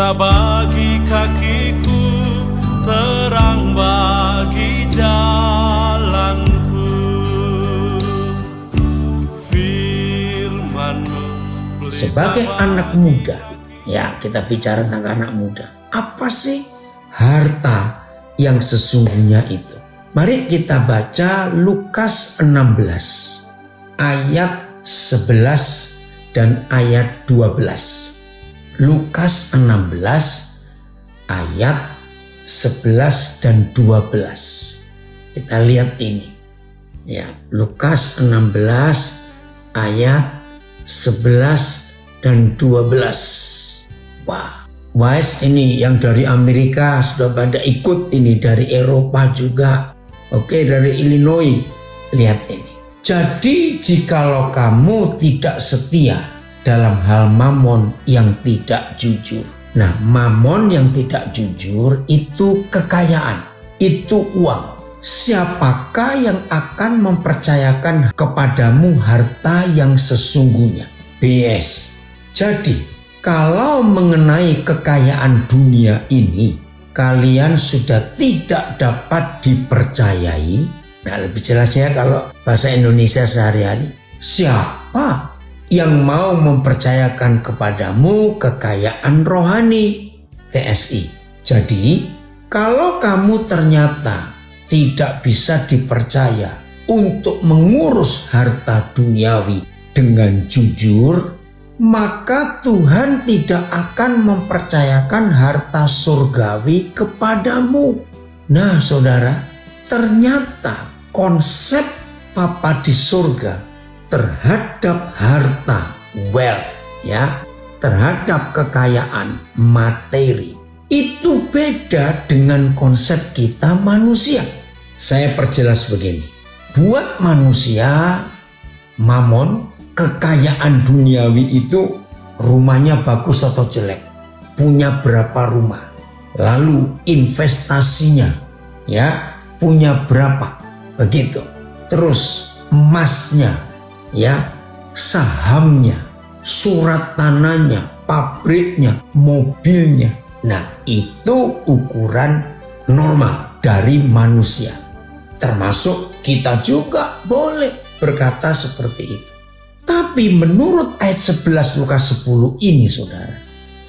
Pelita bagi kakiku, terang bagi jalanku. Firman-Mu sebagai anak muda, ya kita bicara tentang anak muda. Apa sih harta yang sesungguhnya itu? Mari kita baca Lukas 16 ayat 11 dan ayat 12. Lukas 16 ayat 11 dan 12. Kita lihat ini. Ya, Lukas 16 ayat 11 dan 12. Wah, Wise ini yang dari Amerika sudah pada ikut ini, dari Eropa juga. Oke, dari Illinois. Lihat ini. Jadi jikalau kamu tidak setia dalam hal mamon yang tidak jujur. Nah, mamon yang tidak jujur itu kekayaan, itu uang. Siapakah yang akan mempercayakan kepadamu harta yang sesungguhnya? BS. Jadi, kalau mengenai kekayaan dunia ini, kalian sudah tidak dapat dipercayai. Nah, lebih jelasnya kalau bahasa Indonesia sehari-hari, siapa yang mau mempercayakan kepadamu kekayaan rohani? TSI. Jadi, kalau kamu ternyata tidak bisa dipercaya untuk mengurus harta duniawi dengan jujur, maka Tuhan tidak akan mempercayakan harta surgawi kepadamu. Nah, saudara, ternyata konsep Bapa di surga terhadap harta, wealth, ya, terhadap kekayaan materi, itu beda dengan konsep kita manusia. Saya perjelas begini. Buat manusia, mamon, kekayaan duniawi itu rumahnya bagus atau jelek, punya berapa rumah, lalu investasinya, ya, punya berapa, begitu. Terus emasnya, ya, sahamnya, surat tanahnya, pabriknya, mobilnya. Nah, itu ukuran normal dari manusia. Termasuk kita juga boleh berkata seperti itu. Tapi menurut ayat 11 Lukas 10 ini, saudara,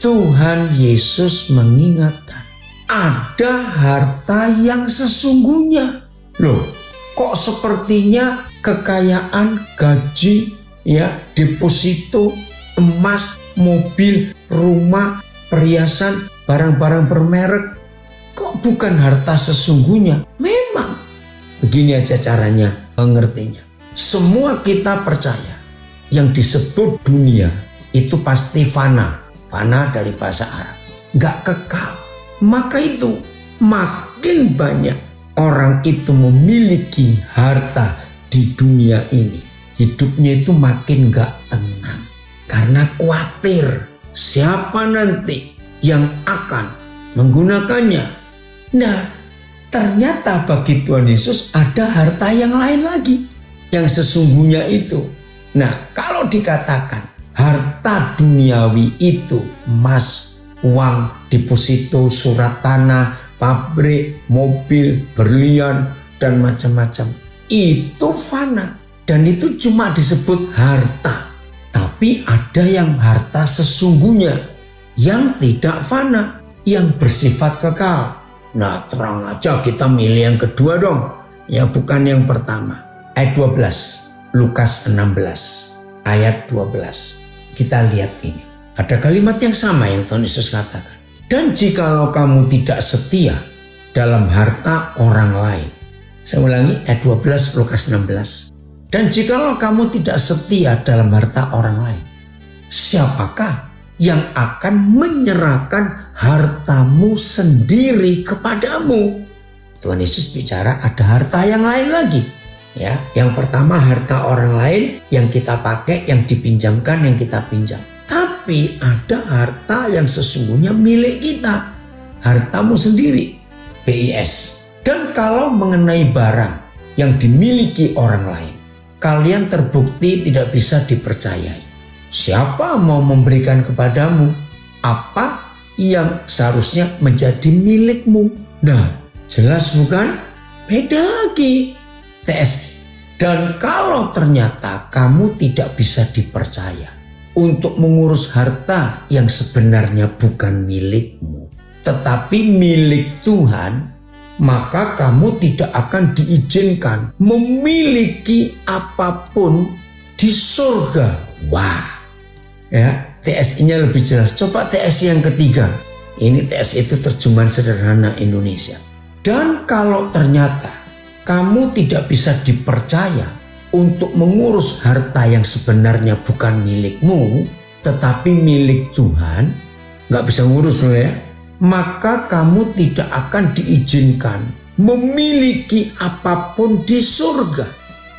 Tuhan Yesus mengingatkan ada harta yang sesungguhnya. Loh, kok sepertinya kekayaan, gaji, ya, deposito, emas, mobil, rumah, perhiasan, barang-barang bermerek, kok bukan harta sesungguhnya? Memang. Begini aja caranya mengertinya. Semua kita percaya yang disebut dunia itu pasti fana. Fana dari bahasa Arab, gak kekal. Maka itu makin banyak orang itu memiliki harta di dunia ini, hidupnya itu makin gak tenang. Karena khawatir siapa nanti yang akan menggunakannya. Nah, ternyata bagi Tuhan Yesus ada harta yang lain lagi, yang sesungguhnya itu. Nah, kalau dikatakan harta duniawi itu emas, uang, deposito, surat tanah, pabrik, mobil, berlian, dan macam-macam, itu fana. Dan itu cuma disebut harta. Tapi ada yang harta sesungguhnya yang tidak fana, yang bersifat kekal. Nah, terang aja kita milih yang kedua dong, ya, bukan yang pertama. Ayat 12 Lukas 16 ayat 12. Kita lihat ini. Ada kalimat yang sama yang Tuhan Yesus katakan. Dan jikalau kamu tidak setia dalam harta orang lain. Saya ulangi ayat 12 Lukas 16. Dan jikalau kamu tidak setia dalam harta orang lain, siapakah yang akan menyerahkan hartamu sendiri kepadamu? Tuhan Yesus bicara ada harta yang lain lagi. Ya, yang pertama harta orang lain yang kita pakai, yang dipinjamkan, yang kita pinjam. Tapi ada harta yang sesungguhnya milik kita, hartamu sendiri, BIS. Dan kalau mengenai barang yang dimiliki orang lain, kalian terbukti tidak bisa dipercayai. Siapa mau memberikan kepadamu apa yang seharusnya menjadi milikmu. Nah, jelas bukan? Beda lagi TSI. Dan kalau ternyata kamu tidak bisa dipercaya untuk mengurus harta yang sebenarnya bukan milikmu, tetapi milik Tuhan, maka kamu tidak akan diizinkan memiliki apapun di surga. Wah, ya, TSI-nya lebih jelas. Coba TSI yang ketiga. Ini TSI itu terjemahan sederhana Indonesia. Dan kalau ternyata kamu tidak bisa dipercaya untuk mengurus harta yang sebenarnya bukan milikmu, tetapi milik Tuhan, nggak bisa ngurus loh ya, maka kamu tidak akan diizinkan memiliki apapun di surga.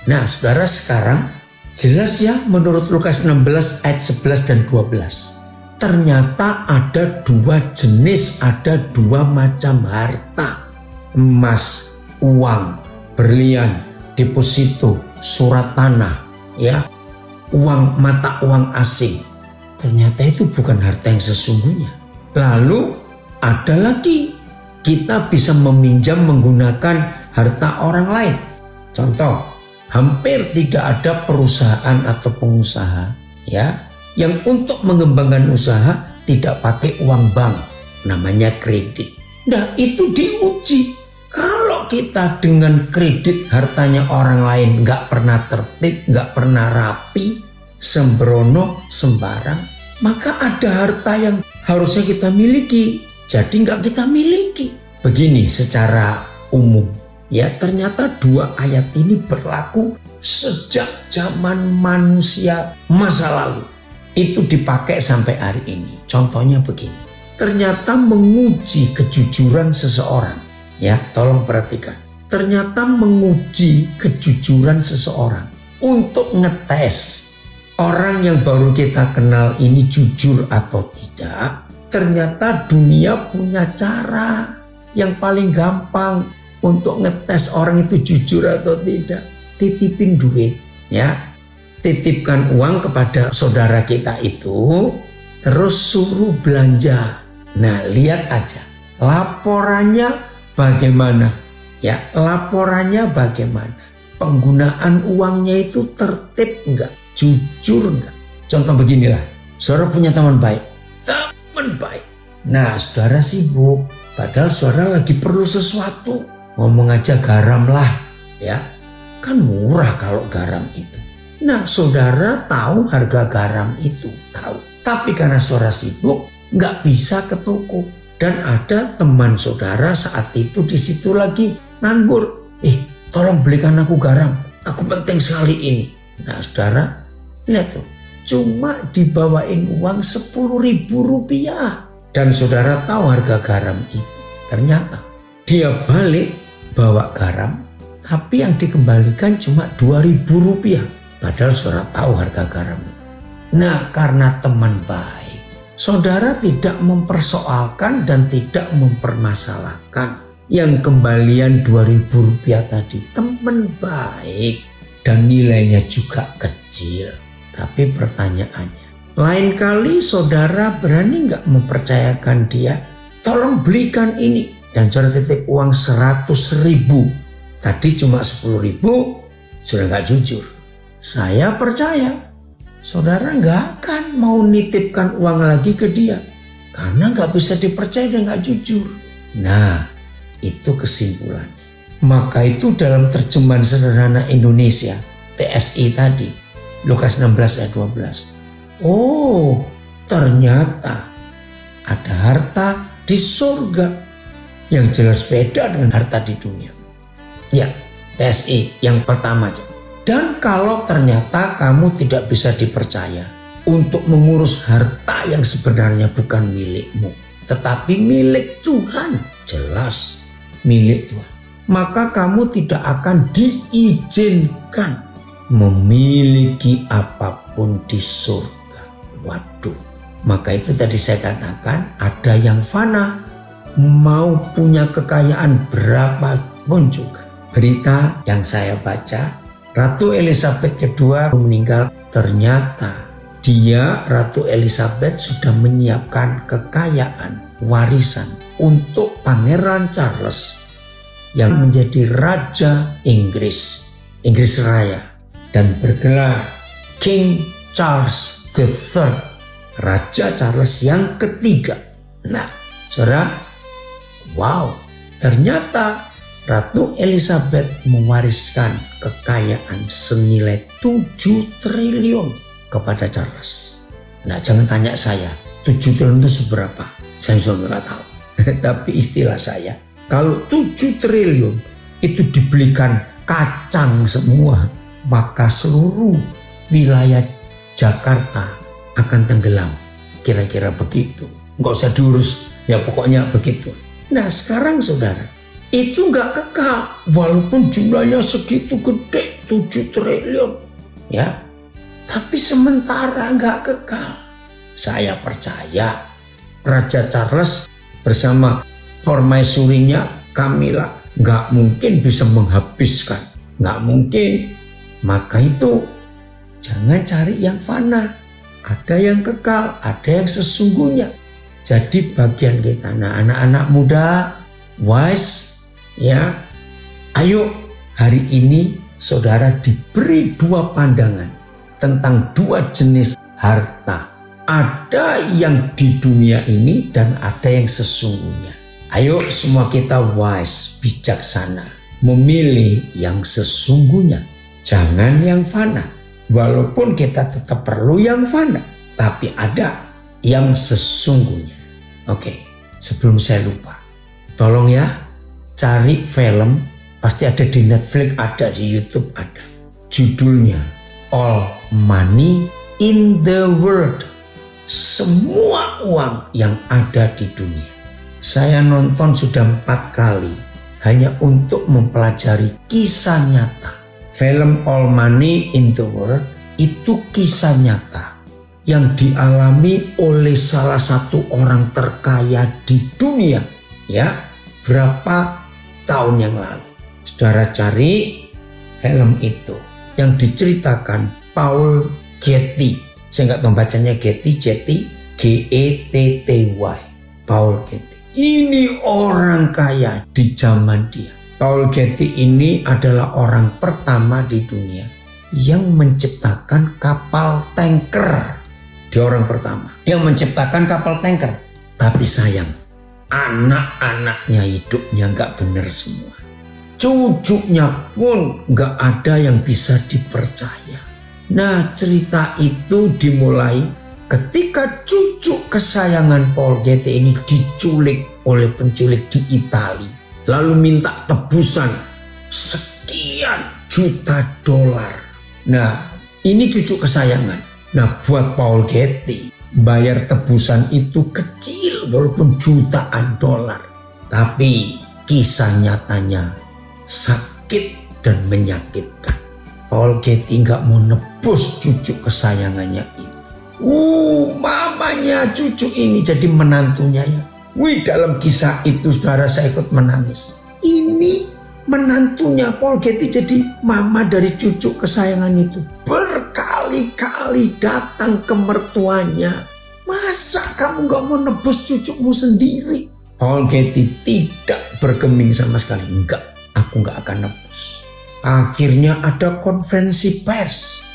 Nah, saudara, sekarang jelas ya menurut Lukas 16 ayat 11 dan 12. Ternyata ada dua jenis, ada dua macam harta. Emas, uang, berlian, deposito, surat tanah, ya, uang, mata uang asing. Ternyata itu bukan harta yang sesungguhnya. Lalu ada lagi, kita bisa meminjam menggunakan harta orang lain. Contoh, hampir tidak ada perusahaan atau pengusaha, ya, yang untuk mengembangkan usaha tidak pakai uang bank, namanya kredit. Nah, itu diuji. Kalau kita dengan kredit hartanya orang lain nggak pernah tertib, nggak pernah rapi, sembrono, sembarang, maka ada harta yang harusnya kita miliki, jadi nggak kita miliki. Begini secara umum, ya, ternyata dua ayat ini berlaku sejak zaman manusia masa lalu. Itu dipakai sampai hari ini. Contohnya begini, ternyata menguji kejujuran seseorang. Ya, tolong perhatikan. Ternyata menguji kejujuran seseorang untuk ngetes orang yang baru kita kenal ini jujur atau tidak. Ternyata dunia punya cara yang paling gampang untuk ngetes orang itu jujur atau tidak. Titipin duit, ya. Titipkan uang kepada saudara kita itu, terus suruh belanja. Nah, lihat aja laporannya bagaimana? Ya, laporannya bagaimana? Penggunaan uangnya itu tertib enggak? Jujur enggak? Contoh beginilah, saudara punya teman baik. Teman baik. Nah, saudara sibuk, padahal saudara lagi perlu sesuatu. Ngomong aja garam lah, ya. Kan murah kalau garam itu. Nah, saudara tahu harga garam itu, tahu. Tapi karena saudara sibuk, nggak bisa ke toko. Dan ada teman saudara saat itu di situ lagi nganggur. Tolong belikan aku garam. Aku penting sekali ini. Nah, saudara, lihat tuh. Cuma dibawain uang 10.000 rupiah. Dan saudara tahu harga garam itu. Ternyata dia balik bawa garam, tapi yang dikembalikan cuma 2.000 rupiah. Padahal saudara tahu harga garam itu. Nah, karena teman baik, saudara tidak mempersoalkan dan tidak mempermasalahkan yang kembalian 2.000 rupiah tadi. Teman baik dan nilainya juga kecil. Tapi pertanyaannya, lain kali saudara berani nggak mempercayakan dia? Tolong belikan ini. Dan saudara titip uang 100.000. Tadi cuma 10.000, sudah nggak jujur. Saya percaya saudara nggak akan mau nitipkan uang lagi ke dia. Karena nggak bisa dipercaya dan nggak jujur. Nah, itu kesimpulannya. Maka itu dalam terjemahan sederhana Indonesia, TSI tadi, Lukas 16 ayat 12. Oh, ternyata ada harta di surga yang jelas beda dengan harta di dunia. Ya, TSI yang pertama aja. Dan kalau ternyata kamu tidak bisa dipercaya untuk mengurus harta yang sebenarnya bukan milikmu, tetapi milik Tuhan, jelas milik Tuhan, maka kamu tidak akan diizinkan memiliki apapun di surga. Waduh, maka itu tadi saya katakan ada yang fana, mau punya kekayaan berapapun juga. Berita yang saya baca, Ratu Elizabeth II meninggal. Ternyata dia, Ratu Elizabeth, sudah menyiapkan kekayaan warisan untuk Pangeran Charles yang menjadi Raja Inggris Raya dan bergelar King Charles III, Raja Charles yang ketiga. Nah, saudara, wow, ternyata Ratu Elizabeth mewariskan kekayaan senilai 7 triliun kepada Charles. Nah, jangan tanya saya 7 triliun itu seberapa, saya juga nggak tahu. Tapi istilah saya, kalau 7 triliun itu dibelikan kacang semua, maka seluruh wilayah Jakarta akan tenggelam. Kira-kira begitu. Nggak usah diurus, ya pokoknya begitu. Nah sekarang saudara, itu nggak kekal. Walaupun jumlahnya segitu gede, 7 triliun. Ya, tapi sementara nggak kekal. Saya percaya Raja Charles bersama permaisurinya Camilla nggak mungkin bisa menghabiskan, nggak mungkin. Maka itu jangan cari yang fana, ada yang kekal, ada yang sesungguhnya. Jadi bagian kita, nah anak-anak muda, wise, ya, ayo hari ini saudara diberi 2 pandangan tentang 2 jenis harta. Ada yang di dunia ini dan ada yang sesungguhnya. Ayo semua kita wise, bijaksana, memilih yang sesungguhnya, jangan yang fana. Walaupun kita tetap perlu yang fana, tapi ada yang sesungguhnya. Oke, sebelum saya lupa, tolong ya cari film, pasti ada di Netflix, ada di YouTube, ada. Judulnya All Money in the World. Semua uang yang ada di dunia. Saya nonton sudah 4 kali hanya untuk mempelajari kisah nyata. Film All Money in the World itu kisah nyata yang dialami oleh salah satu orang terkaya di dunia, ya, berapa tahun yang lalu. Saudara cari film itu yang diceritakan Paul Getty. Saya nggak tahu bacanya Getty, Getty, Paul Getty. Ini orang kaya di zaman dia. Paul Getty ini adalah orang pertama di dunia yang menciptakan kapal tanker. Dia orang pertama yang menciptakan kapal tanker. Tapi sayang, anak-anaknya hidupnya nggak benar semua. Cucunya pun nggak ada yang bisa dipercaya. Nah, cerita itu dimulai ketika cucu kesayangan Paul Getty ini diculik oleh penculik di Italia. Lalu minta tebusan sekian juta dolar. Nah, ini cucu kesayangan. Nah, buat Paul Getty, bayar tebusan itu kecil walaupun jutaan dolar. Tapi kisah nyatanya sakit dan menyakitkan. Paul Getty nggak mau nebus cucu kesayangannya itu. Mamanya cucu ini jadi menantunya ya. Dalam kisah itu saudara saya ikut menangis. Ini menantunya Paul Getty jadi mama dari cucu kesayangan itu. Berkali-kali datang ke mertuanya. Masa kamu nggak mau nebus cucumu sendiri? Paul Getty tidak bergeming sama sekali. Enggak, aku nggak akan nebus. Akhirnya ada konferensi pers.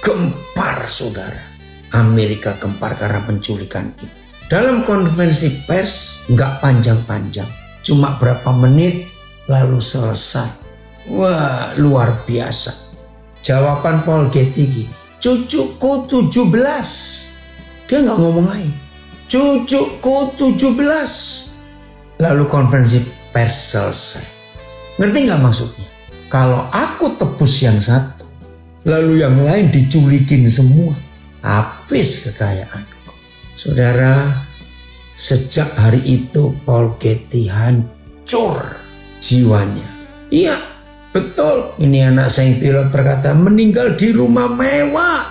Gempar saudara. Amerika gempar karena penculikan itu. Dalam konferensi pers nggak panjang-panjang. Cuma berapa menit lalu selesai. Wah, luar biasa. Jawaban Paul Getty gini. Cucuku 17. Dia nggak ngomong lain. Cucuku 17. Lalu konferensi pers selesai. Ngerti nggak maksudnya? Kalau aku tebus yang satu, lalu yang lain diculikin semua, habis kekayaanku. Saudara, sejak hari itu Paul Getty hancur jiwanya. Iya, betul. Ini anak saya yang pilot berkata, meninggal di rumah mewah.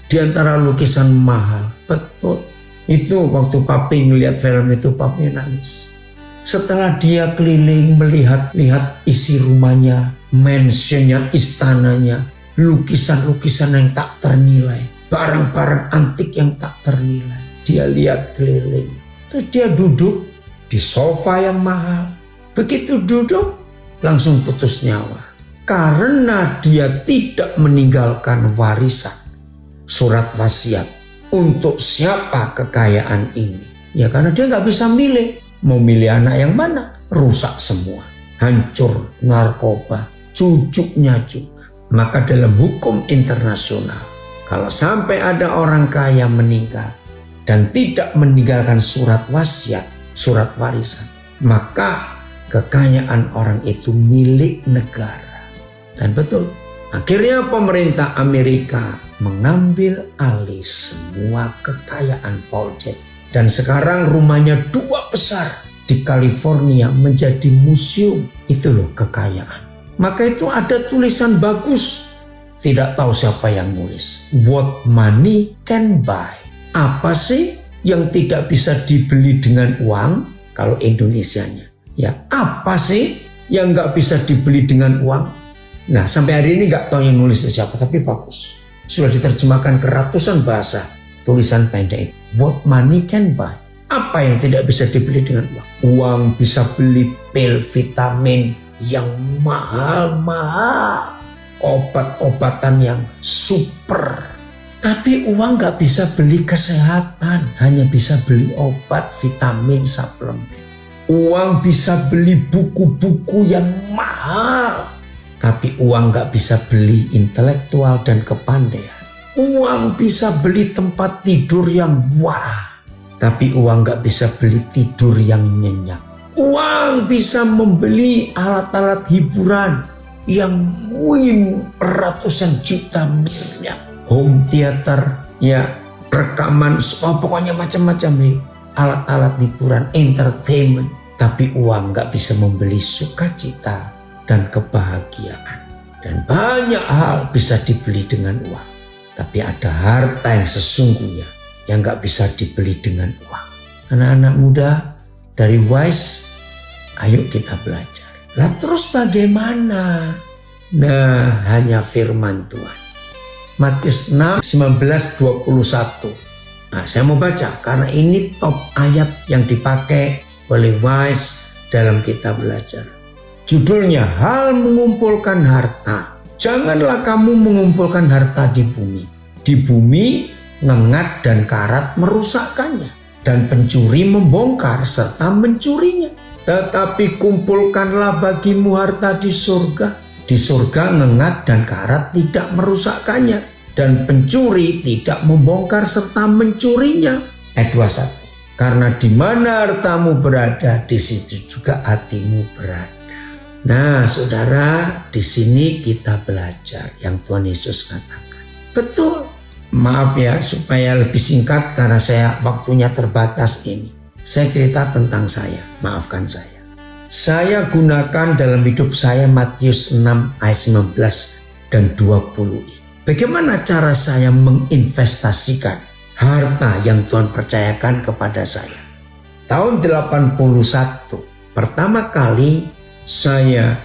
Di antara lukisan mahal. Betul. Itu waktu papi ngelihat film itu, papi nangis. Setelah dia keliling melihat-lihat isi rumahnya, mansionnya, istananya, lukisan-lukisan yang tak ternilai, barang-barang antik yang tak ternilai. Dia lihat keliling. Terus dia duduk di sofa yang mahal. Begitu duduk, langsung putus nyawa. Karena dia tidak meninggalkan warisan, surat wasiat. Untuk siapa kekayaan ini? Ya karena dia nggak bisa milih. Mau milih anak yang mana? Rusak semua. Hancur, narkoba, cucunya juga. Maka dalam hukum internasional, kalau sampai ada orang kaya meninggal dan tidak meninggalkan surat wasiat, surat warisan, maka kekayaan orang itu milik negara. Dan betul, akhirnya pemerintah Amerika mengambil alih semua kekayaan Paul Getty. Dan sekarang rumahnya 2 besar di California menjadi museum. Itu loh kekayaan. Maka itu ada tulisan bagus. Tidak tahu siapa yang nulis. What money can buy. Apa sih yang tidak bisa dibeli dengan uang? Kalau Indonesianya. Ya apa sih yang nggak bisa dibeli dengan uang? Nah sampai hari ini nggak tahu yang nulis itu siapa, tapi bagus. Sudah diterjemahkan ke ratusan bahasa tulisan pendek. What money can buy. Apa yang tidak bisa dibeli dengan uang? Uang bisa beli pil vitamin yang mahal-mahal. Obat-obatan yang super. Tapi uang nggak bisa beli kesehatan. Hanya bisa beli obat, vitamin, suplemen. Uang bisa beli buku-buku yang mahal. Tapi uang gak bisa beli intelektual dan kepandaian. Uang bisa beli tempat tidur yang wah. Tapi uang gak bisa beli tidur yang nyenyak. Uang bisa membeli alat-alat hiburan yang ratusan juta miliar. Home theater, ya rekaman, pokoknya macam-macam nih. Alat-alat hiburan, entertainment. Tapi uang gak bisa membeli sukacita dan kebahagiaan. Dan banyak hal bisa dibeli dengan uang. Tapi ada harta yang sesungguhnya yang gak bisa dibeli dengan uang. Anak-anak muda dari Wise, ayo kita belajar. Lah terus bagaimana? Nah hanya firman Tuhan. Matius 6, 19, 21. Nah saya mau baca karena ini top ayat yang dipakai oleh Wise dalam kita belajar. Judulnya, hal mengumpulkan harta. Janganlah kamu mengumpulkan harta di bumi. Di bumi, ngengat dan karat merusakkannya. Dan pencuri membongkar serta mencurinya. Tetapi kumpulkanlah bagimu harta di surga. Di surga ngengat dan karat tidak merusakkannya. Dan pencuri tidak membongkar serta mencurinya. Ayat 21. Karena di mana hartamu berada, di situ juga hatimu berada. Nah, saudara, di sini kita belajar yang Tuhan Yesus katakan. Betul. Maaf ya, supaya lebih singkat karena saya waktunya terbatas ini. Saya cerita tentang saya, maafkan saya. Saya gunakan dalam hidup saya Matius 6 ayat 19 dan 20 ini. Bagaimana cara saya menginvestasikan harta yang Tuhan percayakan kepada saya? Tahun 81, pertama kali saya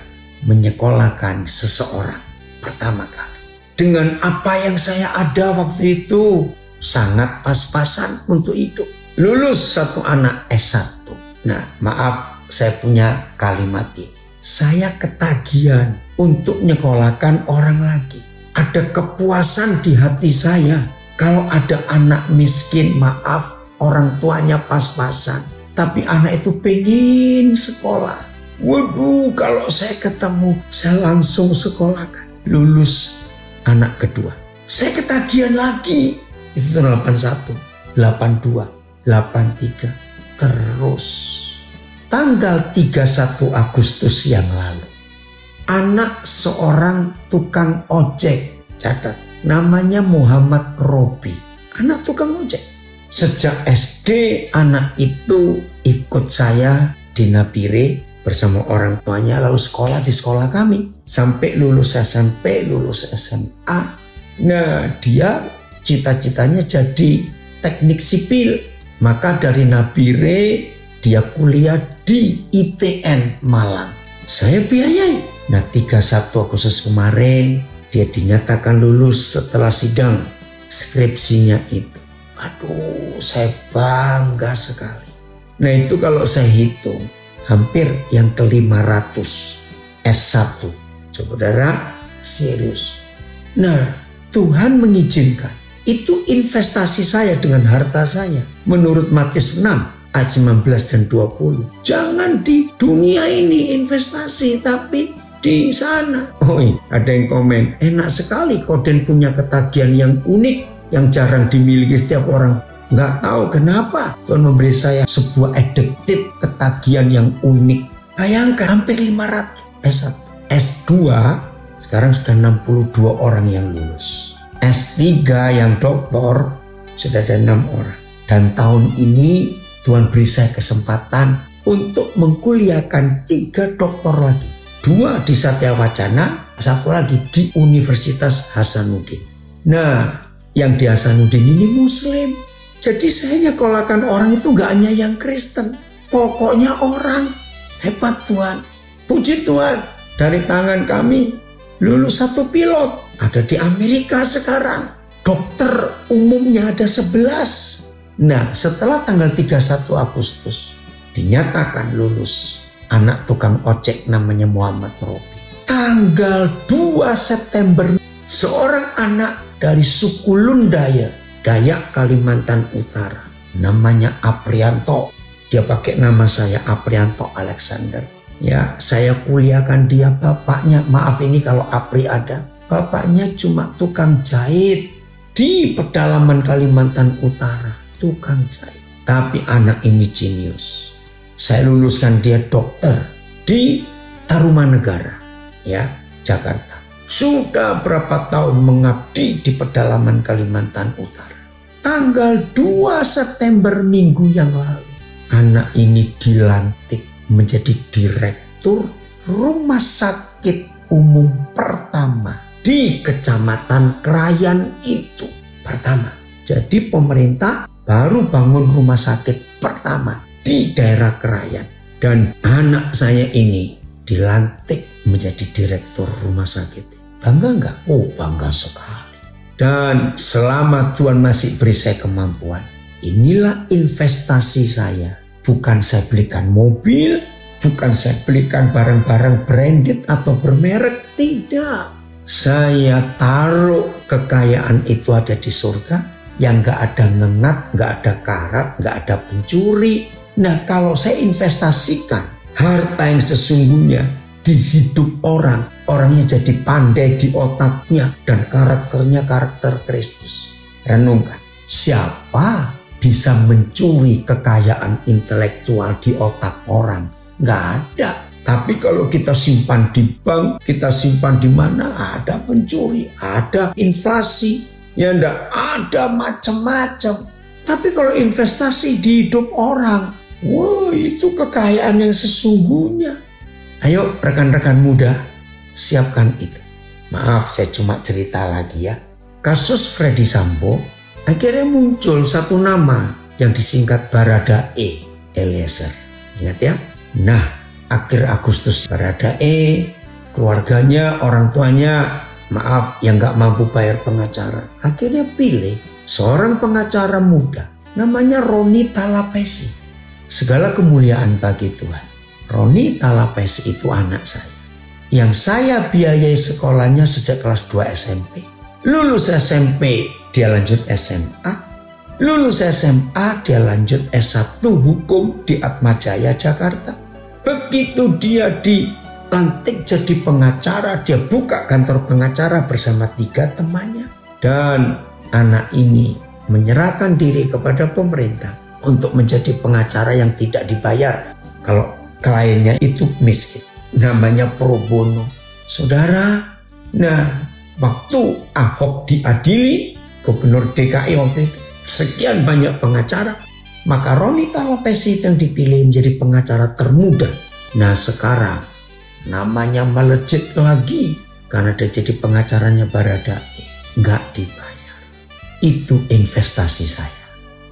menyekolahkan seseorang pertama kali. Dengan apa yang saya ada waktu itu, sangat pas-pasan untuk hidup. Lulus satu anak S1. Nah, maaf saya punya kalimat ini. Saya ketagihan untuk menyekolahkan orang lagi. Ada kepuasan di hati saya. Kalau ada anak miskin, maaf orang tuanya pas-pasan. Tapi anak itu pengen sekolah. Waduh, kalau saya ketemu, saya langsung sekolahkan. Lulus anak kedua. Saya ketagihan lagi. Itu tahun 81, 82, 83. Terus. Tanggal 31 Agustus yang lalu. Anak seorang tukang ojek. Catat. Namanya Muhammad Robi. Anak tukang ojek. Sejak SD anak itu ikut saya di Nabire bersama orang tuanya, lalu sekolah di sekolah kami sampai lulus SMP, lulus SMA. Nah, dia cita-citanya jadi teknik sipil. Maka dari Nabire dia kuliah di ITN Malang. Saya biayai. Nah, 31 Agustus kemarin dia dinyatakan lulus setelah sidang skripsinya itu. Aduh, saya bangga sekali. Nah itu kalau saya hitung hampir yang ke-500 S1. Saudara, serius. Nah, Tuhan mengizinkan. Itu investasi saya dengan harta saya. Menurut Matius 6 ayat 19 dan 20. Jangan di dunia ini investasi, tapi di sana. Oh iya, ada yang komen, enak sekali Koden punya ketagihan yang unik, yang jarang dimiliki setiap orang. Nggak tahu kenapa Tuhan memberi saya sebuah addicted ketagihan yang unik. Bayangkan hampir 500 S1. S2 sekarang sudah 62 orang yang lulus. S3 yang doktor sudah ada 6 orang. Dan tahun ini Tuhan beri saya kesempatan untuk mengkuliahkan 3 doktor lagi. 2 di Satya Wacana, 1 lagi di Universitas Hasanuddin. Nah, yang di Hasanuddin ini Muslim. Jadi saya nyekolahkan orang itu gak hanya yang Kristen. Pokoknya orang. Hebat Tuhan. Puji Tuhan. Dari tangan kami lulus 1 pilot. Ada di Amerika sekarang. Dokter umumnya ada 11. Nah, setelah tanggal 31 Agustus dinyatakan lulus anak tukang ojek namanya Muhammad Robi. Tanggal 2 September seorang anak dari suku Lundaya, Dayak Kalimantan Utara, namanya Aprianto. Dia pakai nama saya Aprianto Alexander. Ya, saya kuliahkan dia. Bapaknya, maaf ini kalau Apri ada, bapaknya cuma tukang jahit di pedalaman Kalimantan Utara, tukang jahit. Tapi anak ini jenius. Saya luluskan dia dokter di Tarumanegara, ya, Jakarta. Sudah berapa tahun mengabdi di pedalaman Kalimantan Utara. Tanggal 2 September minggu yang lalu, anak ini dilantik menjadi direktur rumah sakit umum pertama di Kecamatan Krayan itu. Pertama. Jadi pemerintah baru bangun rumah sakit pertama di daerah Krayan. Dan anak saya ini dilantik menjadi direktur rumah sakit. Bangga nggak? Oh, bangga sekali. Dan selama Tuhan masih beri saya kemampuan, inilah investasi saya. Bukan saya belikan mobil, bukan saya belikan barang-barang branded atau bermerek, tidak. Saya taruh kekayaan itu ada di surga, yang gak ada ngengat, gak ada karat, gak ada pencuri. Nah, kalau saya investasikan harta yang sesungguhnya di hidup orang, orangnya jadi pandai di otaknya dan karakternya karakter Kristus. Renungkan, siapa bisa mencuri kekayaan intelektual di otak orang? Nggak ada. Tapi kalau kita simpan di bank, kita simpan di mana, ada pencuri, ada inflasi, ya nggak ada macam-macam. Tapi kalau investasi di hidup orang, wah, itu kekayaan yang sesungguhnya. Ayo rekan-rekan muda, siapkan itu. Maaf, saya cuma cerita lagi ya. Kasus Freddy Sambo, akhirnya muncul satu nama yang disingkat Baradae Eliezer. Ingat ya? Nah, akhir Agustus Baradae, keluarganya, orang tuanya, maaf, yang gak mampu bayar pengacara, akhirnya pilih seorang pengacara muda namanya Roni Talapesi. Segala kemuliaan bagi Tuhan. Roni Talapesi itu anak saya, yang saya biayai sekolahnya sejak kelas 2 SMP. Lulus SMP, dia lanjut SMA. Lulus SMA, dia lanjut S1 Hukum di Atmajaya, Jakarta. Begitu dia dilantik jadi pengacara, dia buka kantor pengacara bersama 3 temannya. Dan anak ini menyerahkan diri kepada pemerintah untuk menjadi pengacara yang tidak dibayar kalau kliennya itu miskin. Namanya pro bono. Saudara, nah, waktu Ahok diadili, gubernur DKI waktu itu, sekian banyak pengacara, maka Roni Talapesi yang dipilih menjadi pengacara termuda. Nah sekarang namanya melejit lagi karena dia jadi pengacaranya Baradae. Nggak dibayar. Itu investasi saya.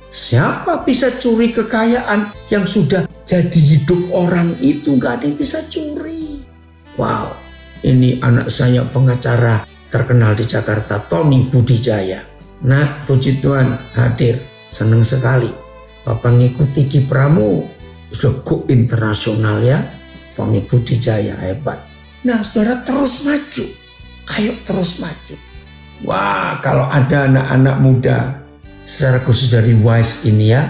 Siapa bisa curi kekayaan yang sudah jadi hidup orang itu? Nggak ada yang bisa curi. Wow, ini anak saya pengacara terkenal di Jakarta, Tony Budijaya. Nah, puji Tuhan hadir, senang sekali. Bapak ngikuti kiprahmu, Sudah go internasional ya. Tony Budijaya hebat. Nah saudara, terus maju. Ayo terus maju. Wah, kalau ada anak-anak muda, secara khusus dari WISE ini ya,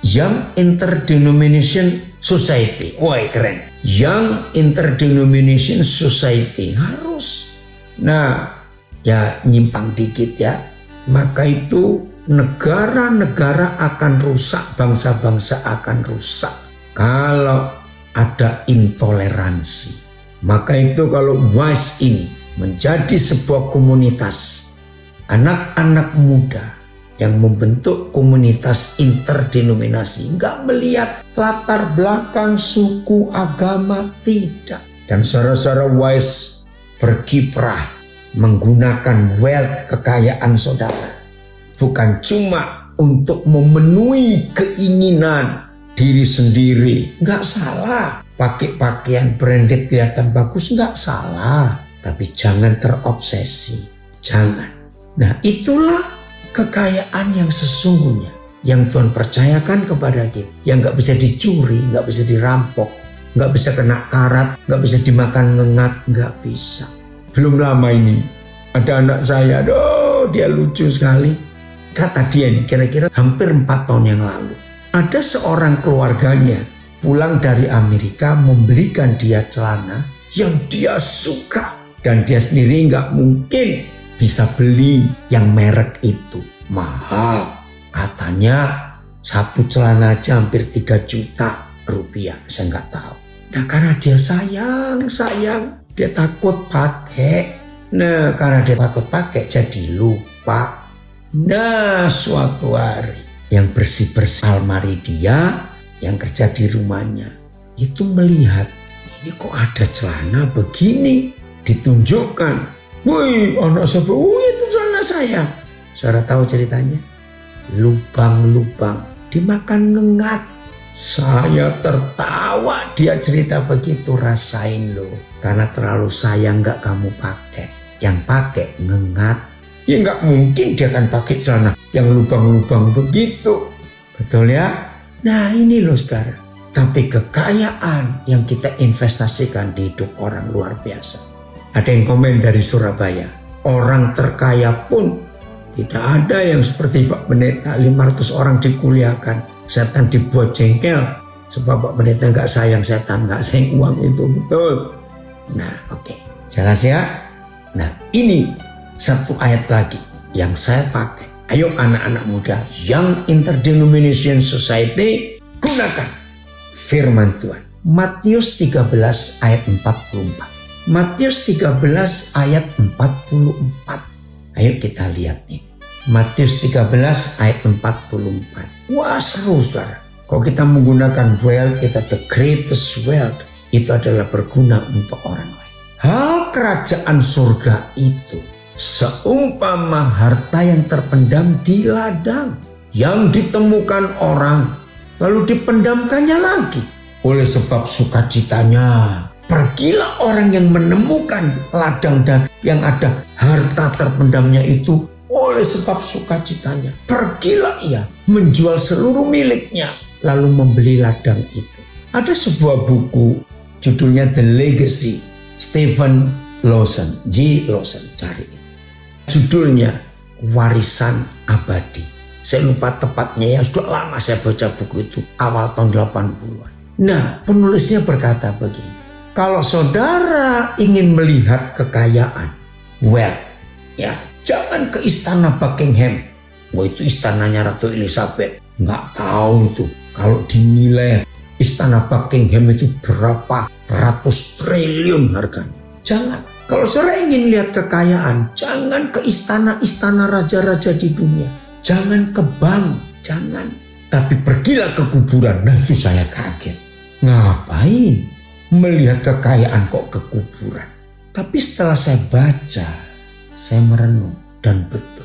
Young Interdenomination Society. Wah keren. Young Interdenomination Society harus. Nah ya nyimpang dikit ya. Maka itu negara-negara akan rusak, bangsa-bangsa akan rusak kalau ada intoleransi. Maka itu kalau WISE ini menjadi sebuah komunitas anak-anak muda yang membentuk komunitas interdenominasi, nggak melihat latar belakang, suku, agama, tidak. Dan saudara-saudara WISE berkiprah menggunakan wealth, kekayaan saudara, bukan cuma untuk memenuhi keinginan diri sendiri. Nggak salah pakai pakaian branded kelihatan bagus, nggak salah. Tapi jangan terobsesi, jangan. Nah itulah kekayaan yang sesungguhnya yang Tuhan percayakan kepada kita, yang nggak bisa dicuri, nggak bisa dirampok, nggak bisa kena karat, nggak bisa dimakan ngengat, nggak bisa. Belum lama ini ada anak saya, dia lucu sekali. Kata dia ini kira-kira hampir 4 tahun yang lalu, ada seorang keluarganya pulang dari Amerika membelikan dia celana yang dia suka, dan dia sendiri nggak mungkin bisa beli yang merek itu, mahal. Katanya satu celana aja hampir 3 juta rupiah, saya nggak tahu. Nah karena dia sayang, dia takut pakai. Nah karena dia takut pakai jadi lupa. Nah suatu hari yang bersih-bersih almari dia, yang kerja di rumahnya, itu melihat, ini kok ada celana begini, ditunjukkan. Wih, anak saya, itu celana saya. Saudara tahu ceritanya? Lubang-lubang, dimakan ngengat. Saya tertawa, dia cerita begitu, rasain loh. Karena terlalu sayang gak kamu pakai. Yang pakai ngengat. Ya gak mungkin dia akan pakai celana yang lubang-lubang begitu. Betul ya? Nah ini loh saudara. Tapi kekayaan yang kita investasikan di hidup orang luar biasa. Ada yang komen dari Surabaya. Orang terkaya pun tidak ada yang seperti Pak Pendeta, 500 orang dikuliakan. Setan dibuat jengkel. Sebab Pak Pendeta gak sayang setan, gak sayang uang itu, betul. Nah oke, jelas ya. Nah ini satu ayat lagi yang saya pakai. Ayo anak-anak muda, Young Interdenomination Society, gunakan firman Tuhan. Matius 13 ayat 44. Matius 13 ayat 44. Ayo kita lihat nih. Matius 13 ayat 44. Wah seru saudara. Kalau kita menggunakan wealth, kita the greatest wealth, itu adalah berguna untuk orang lain. Hal kerajaan surga itu seumpama harta yang terpendam di ladang, yang ditemukan orang, lalu dipendamkannya lagi. Oleh sebab sukacitanya, pergilah orang yang menemukan ladang dan yang ada harta terpendamnya itu. Oleh sebab sukacitanya, pergilah ia menjual seluruh miliknya, lalu membeli ladang itu. Ada sebuah buku, judulnya The Legacy, Stephen Lawson, J. Lawson, cari. Judulnya Warisan Abadi. Saya lupa tepatnya ya, sudah lama saya baca buku itu, awal tahun 80-an. Nah, penulisnya berkata begini, kalau saudara ingin melihat kekayaan, wealth, ya, jangan ke istana Buckingham. Wah itu istananya Ratu Elizabeth. Nggak tahu itu, kalau dinilai istana Buckingham itu berapa ratus triliun harganya. Jangan. Kalau saudara ingin lihat kekayaan, jangan ke istana-istana raja-raja di dunia. Jangan ke bank, jangan. Tapi pergilah ke kuburan. Nah itu saya kaget. Ngapain melihat kekayaan kok ke kuburan? Tapi setelah saya baca, saya merenung dan betul.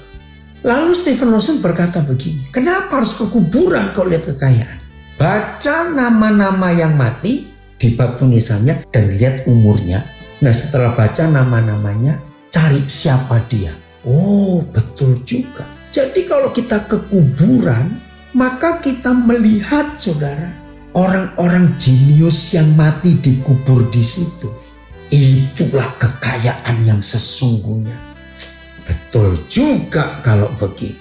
Lalu Stephen Lawson berkata begini, kenapa harus ke kuburan kalau lihat kekayaan? Baca nama-nama yang mati di batu nisannya dan lihat umurnya. Nah setelah baca nama-namanya, cari siapa dia. Oh betul juga. Jadi kalau kita ke kuburan, maka kita melihat saudara orang-orang jenius yang mati dikubur di situ. Itulah kekayaan yang sesungguhnya. Betul juga kalau begitu.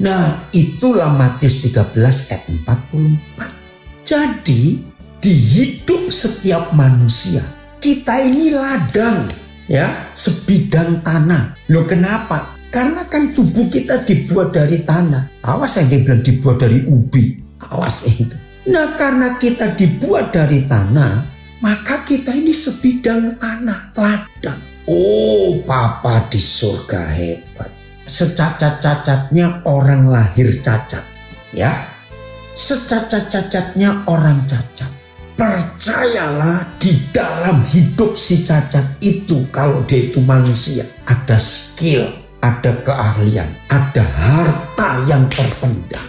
Nah, itulah Matius 13 ayat 44. Jadi, di hidup setiap manusia, kita ini ladang, ya, sebidang tanah. Loh, kenapa? Karena kan tubuh kita dibuat dari tanah. Awas yang dia bilang dibuat dari ubi. Awas itu. Nah, karena kita dibuat dari tanah, maka kita ini sebidang tanah, ladang. Oh, Papa di surga hebat. Secacat-cacatnya orang lahir cacat, ya. Secacat-cacatnya orang cacat. Percayalah, di dalam hidup si cacat itu, kalau dia itu manusia, ada skill, ada keahlian, ada harta yang terpendam.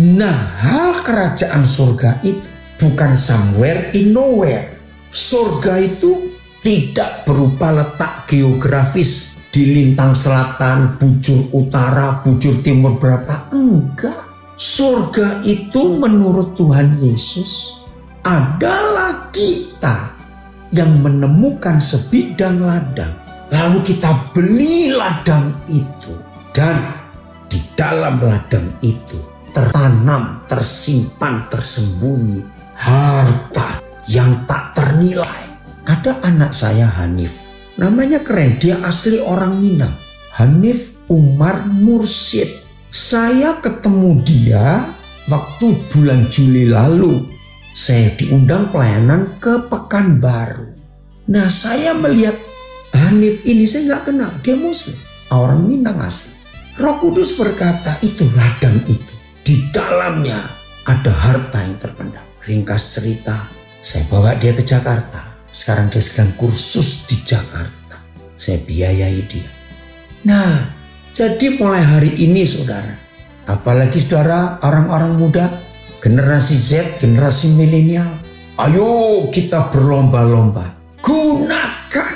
Nah, hal kerajaan surga itu bukan somewhere in nowhere. Surga itu tidak berupa letak geografis di lintang selatan, bujur utara, bujur timur berapa. Enggak. Surga itu menurut Tuhan Yesus adalah kita yang menemukan sebidang ladang. Lalu kita beli ladang itu. Dan di dalam ladang itu tertanam, tersimpan, tersembunyi harta yang tak ternilai. Ada anak saya Hanif. Namanya keren, dia asli orang Minang. Hanif Umar Mursyid. Saya ketemu dia waktu bulan Juli lalu. Saya diundang pelayanan ke Pekanbaru. Nah, saya melihat Hanif ini, saya nggak kenal. Dia Muslim, orang Minang asli. Roh Kudus berkata, itu ladang itu. Di dalamnya ada harta yang terpendam. Ringkas cerita, saya bawa dia ke Jakarta. Sekarang dia sedang kursus di Jakarta. Saya biayai dia. Nah, jadi mulai hari ini saudara, apalagi saudara orang-orang muda, generasi Z, generasi milenial, ayo kita berlomba-lomba. Gunakan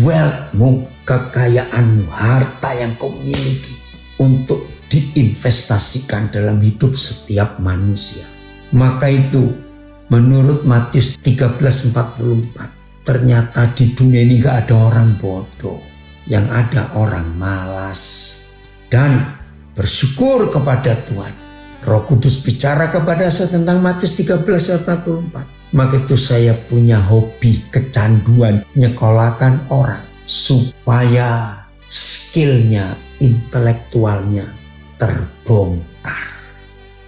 wealthmu, kekayaanmu, harta yang kau miliki untuk diinvestasikan dalam hidup setiap manusia. Maka itu menurut Matius 13:44, ternyata di dunia ini gak ada orang bodoh, yang ada orang malas. Dan bersyukur kepada Tuhan, Roh Kudus bicara kepada saya tentang Matius 13:44. Maka itu saya punya hobi, kecanduan nyekolahkan orang supaya skillnya, intelektualnya terbongkar.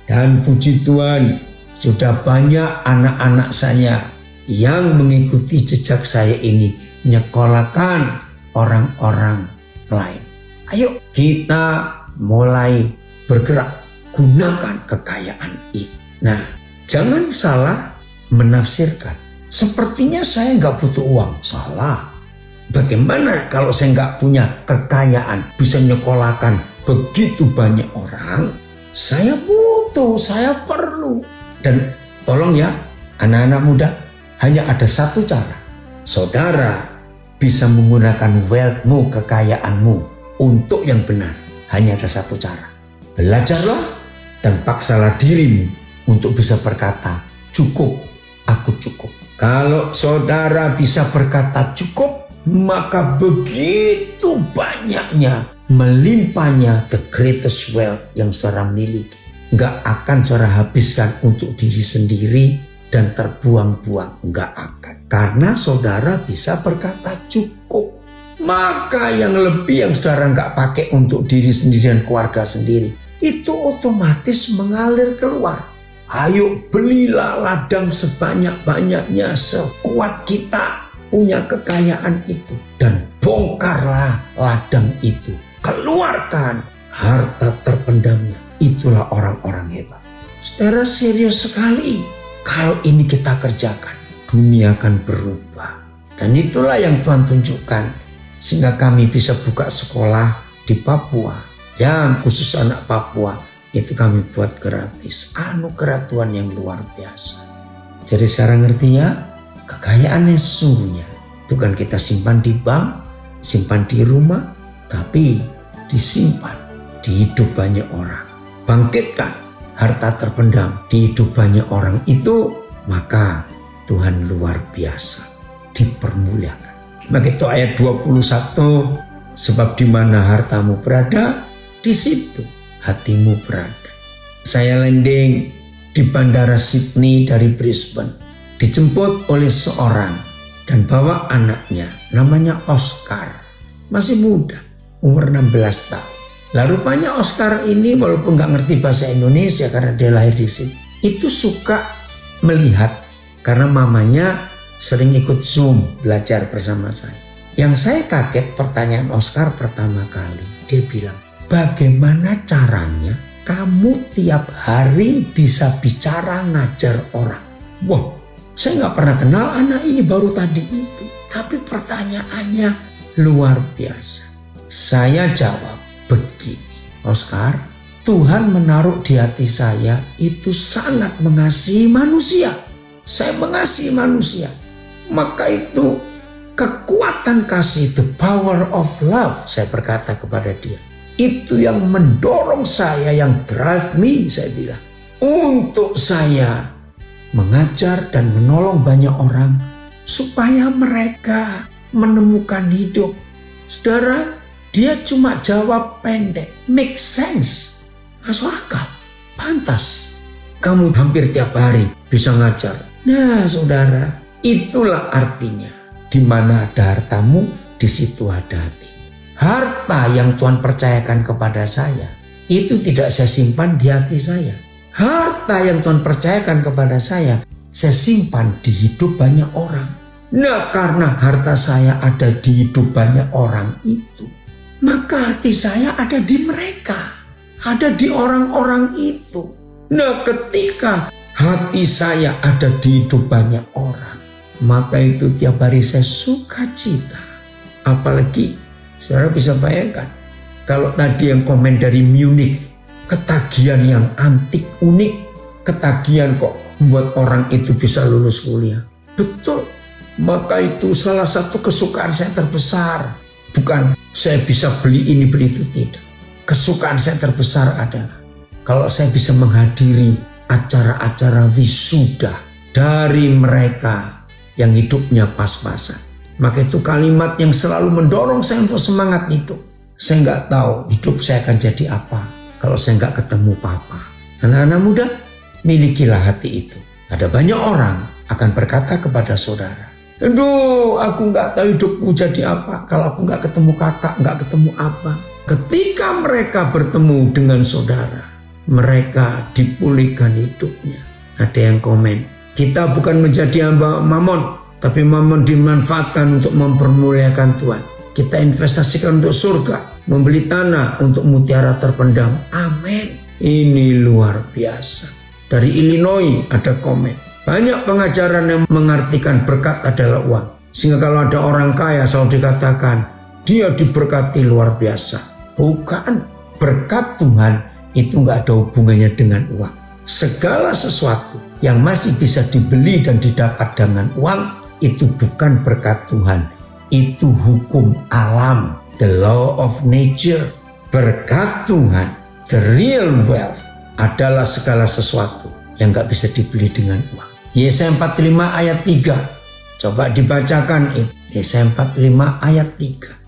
Dan puji Tuhan, sudah banyak anak-anak saya yang mengikuti jejak saya ini, nyekolahkan orang-orang lain. Ayo kita mulai bergerak, gunakan kekayaan itu. Nah, jangan salah menafsirkan. Sepertinya saya nggak butuh uang. Salah. Bagaimana kalau saya nggak punya kekayaan, bisa nyekolahkan begitu banyak orang? Saya butuh, saya perlu. Dan tolong ya, anak-anak muda, hanya ada satu cara. Saudara bisa menggunakan wealthmu, kekayaanmu untuk yang benar. Hanya ada satu cara. Belajarlah dan paksalah dirimu untuk bisa berkata, cukup, aku cukup. Kalau saudara bisa berkata cukup, maka begitu banyaknya, melimpahnya the greatest wealth yang saudara miliki. Nggak akan saudara habiskan untuk diri sendiri dan terbuang-buang. Nggak akan. Karena saudara bisa berkata cukup. Maka yang lebih yang saudara nggak pakai untuk diri sendiri dan keluarga sendiri, itu otomatis mengalir keluar. Ayo belilah ladang sebanyak-banyaknya, sekuat kita punya kekayaan itu. Dan bongkarlah ladang itu. Keluarkan harta terpendamnya. Itulah orang-orang hebat. Saudara, serius sekali. Kalau ini kita kerjakan, dunia akan berubah. Dan itulah yang Tuhan tunjukkan. Sehingga kami bisa buka sekolah di Papua. Yang khusus anak Papua, itu kami buat gratis. Anugerah Tuhan yang luar biasa. Jadi sekarang ngerti ya, kekayaan yang sesungguhnya bukan kita simpan di bank, simpan di rumah, tapi disimpan di hidup banyak orang. Bangkitkan harta terpendam di hidup banyak orang. Itu maka Tuhan luar biasa dipermuliakan. Begitu ayat 21, sebab di mana hartamu berada, di situ hatimu berada. Saya landing di Bandara Sydney dari Brisbane, dijemput oleh seorang dan bawa anaknya, namanya Oscar, masih muda, umur 16 tahun. Lah rupanya Oscar ini walaupun gak ngerti bahasa Indonesia karena dia lahir di sini, itu suka melihat karena mamanya sering ikut Zoom belajar bersama saya. Yang saya kaget pertanyaan Oscar pertama kali, dia bilang, bagaimana caranya kamu tiap hari bisa bicara ngajar orang? Wah, saya gak pernah kenal anak ini, baru tadi itu. Tapi pertanyaannya luar biasa. Saya jawab begini, Oscar, Tuhan menaruh di hati saya itu sangat mengasihi manusia. Saya mengasihi manusia. Maka itu kekuatan kasih, the power of love, saya berkata kepada dia. Itu yang mendorong saya, yang drive me, saya bilang. Untuk saya mengajar dan menolong banyak orang supaya mereka menemukan hidup. Saudara, dia cuma jawab pendek, make sense, masuk akal, pantas. Kamu hampir tiap hari bisa ngajar. Nah saudara, itulah artinya. Di mana ada hartamu, di situ ada hati. Harta yang Tuhan percayakan kepada saya, itu tidak saya simpan di hati saya. Harta yang Tuhan percayakan kepada saya simpan di hidup banyak orang. Nah karena harta saya ada di hidup banyak orang itu, maka hati saya ada di mereka, ada di orang-orang itu. Nah ketika hati saya ada di hidup banyak orang, maka itu tiap hari saya sukacita. Apalagi saudara bisa bayangkan, kalau tadi yang komen dari Munich, ketagihan yang antik, unik, ketagihan kok membuat orang itu bisa lulus kuliah. Betul, maka itu salah satu kesukaan saya terbesar. Bukan saya bisa beli ini beli itu, tidak. Kesukaan saya terbesar adalah kalau saya bisa menghadiri acara-acara wisuda dari mereka yang hidupnya pas-pasan. Maka itu kalimat yang selalu mendorong saya untuk semangat hidup. Saya nggak tahu hidup saya akan jadi apa kalau saya nggak ketemu Papa. Anak-anak muda, milikilah hati itu. Ada banyak orang akan berkata kepada saudara, aduh aku nggak tahu hidupku jadi apa kalau aku nggak ketemu kakak, nggak ketemu apa. Ketika mereka bertemu dengan saudara, mereka dipulihkan hidupnya. Ada yang komen, kita bukan menjadi hamba mamon, tapi mamon dimanfaatkan untuk mempermuliakan Tuhan. Kita investasikan untuk surga, membeli tanah untuk mutiara terpendam. Amin. Ini luar biasa. Dari Illinois ada komen, banyak pengajaran yang mengartikan berkat adalah uang. Sehingga kalau ada orang kaya selalu dikatakan, dia diberkati luar biasa. Bukan, berkat Tuhan itu nggak ada hubungannya dengan uang. Segala sesuatu yang masih bisa dibeli dan didapat dengan uang, itu bukan berkat Tuhan. Itu hukum alam, the law of nature. Berkat Tuhan, the real wealth, adalah segala sesuatu yang gak bisa dibeli dengan uang. Yesaya 45 ayat 3. Coba dibacakan itu. Yesaya 45 ayat 3.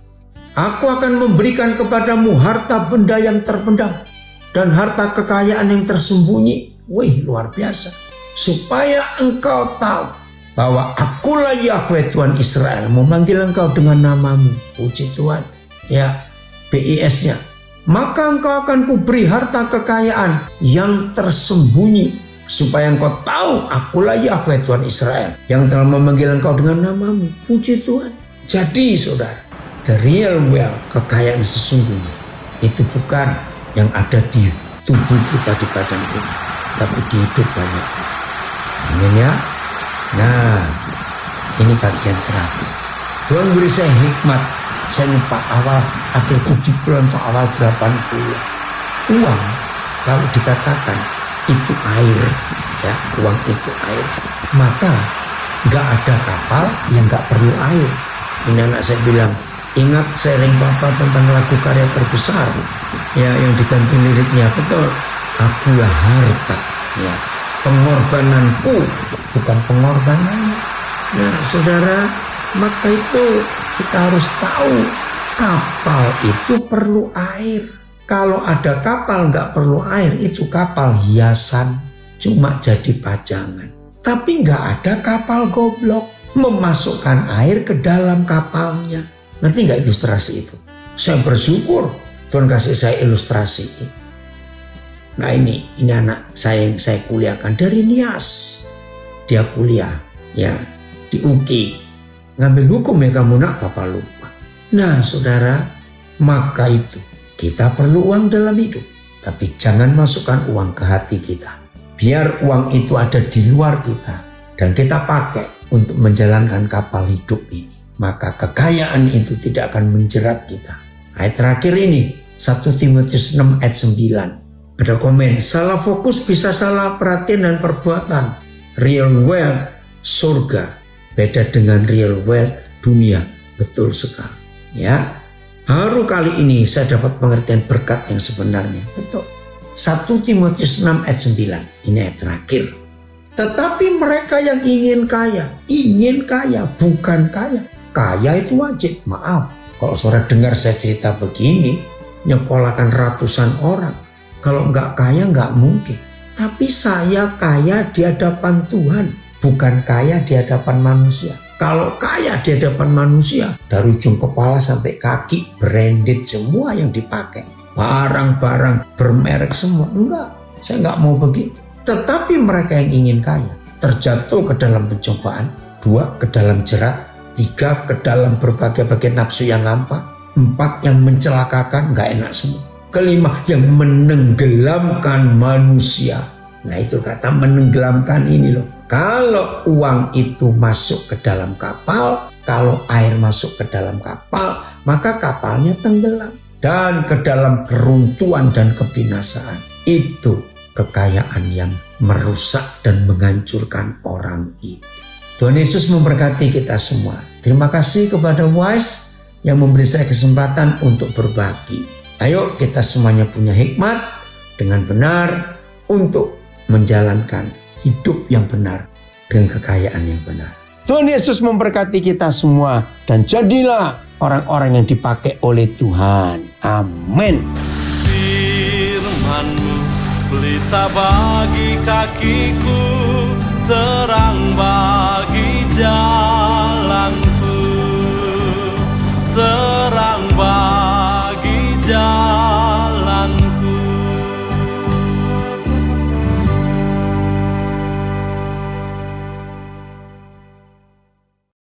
Aku akan memberikan kepadamu harta benda yang terpendam dan harta kekayaan yang tersembunyi. Wih, luar biasa. Supaya engkau tahu bahwa akulah Yahweh Tuhan Israel, memanggil engkau dengan namamu. Puji Tuhan. Ya, BIS-nya. Maka engkau akan kuberi harta kekayaan yang tersembunyi, supaya engkau tahu akulah Yahweh Tuhan Israel, yang telah memanggil engkau dengan namamu. Puji Tuhan. Jadi saudara, the real wealth, kekayaan sesungguhnya, itu bukan yang ada di tubuh kita, di badan kita, tapi di hidup banyak. Amin ya. Nah, ini bagian terakhir. Tuhan beri saya hikmat. Saya lupa awal akhir 70-an atau awal 80-an. Uang kalau dikatakan itu air, ya, uang itu air, maka nggak ada kapal yang nggak perlu air. Ini anak saya bilang, ingat sharing Bapak tentang lagu karya terbesar, ya, yang diganti liriknya, betul. Akulah harta, ya. pengorbananku, bukan pengorbananmu. Nah saudara, maka itu kita harus tahu kapal itu perlu air. Kalau ada kapal nggak perlu air, itu kapal hiasan, cuma jadi pajangan. Tapi nggak ada kapal goblok memasukkan air ke dalam kapalnya. Ngerti nggak ilustrasi itu? Saya bersyukur Tuhan kasih saya ilustrasi itu. Nah ini anak saya yang saya kuliahkan dari Nias. Dia kuliah ya di UKI. Ngambil hukum ya kamu nak, Bapak lupa. Nah saudara, maka itu kita perlu uang dalam hidup. Tapi jangan masukkan uang ke hati kita. Biar uang itu ada di luar kita. Dan kita pakai untuk menjalankan kapal hidup ini. Maka kekayaan itu tidak akan menjerat kita. Ayat terakhir ini 1 Timotius 6 ayat 9. Ada komen, salah fokus bisa salah perhatian dan perbuatan. Real wealth, surga. Beda dengan real wealth, dunia. Betul sekali. Ya, baru kali ini saya dapat pengertian berkat yang sebenarnya. Betul. 1 Timotius 6 ayat 9. Ini ayat terakhir. Tetapi mereka yang ingin kaya, bukan kaya. Kaya itu wajib, maaf. Kalau saudara dengar saya cerita begini, nyekolahkan ratusan orang. Kalau nggak kaya nggak mungkin. Tapi saya kaya di hadapan Tuhan, bukan kaya di hadapan manusia. Kalau kaya di hadapan manusia, dari ujung kepala sampai kaki branded semua yang dipakai. Barang-barang bermerek semua. Enggak, saya nggak mau begitu. Tetapi mereka yang ingin kaya, terjatuh ke dalam pencobaan. 2, ke dalam jerat. 3, ke dalam berbagai-bagai nafsu yang hampa. 4, yang mencelakakan, nggak enak semua. 5, yang menenggelamkan manusia. Nah itu kata menenggelamkan ini loh. Kalau uang itu masuk ke dalam kapal, kalau air masuk ke dalam kapal, maka kapalnya tenggelam. Dan ke dalam keruntuhan dan kebinasaan. Itu kekayaan yang merusak dan menghancurkan orang itu. Tuhan Yesus memberkati kita semua. Terima kasih kepada Wise yang memberi saya kesempatan untuk berbagi. Ayo kita semuanya punya hikmat dengan benar untuk menjalankan hidup yang benar dengan kekayaan yang benar. Tuhan Yesus memberkati kita semua dan jadilah orang-orang yang dipakai oleh Tuhan. Amin. Firman-Mu pelita bagi kakiku, terang bagi jalan.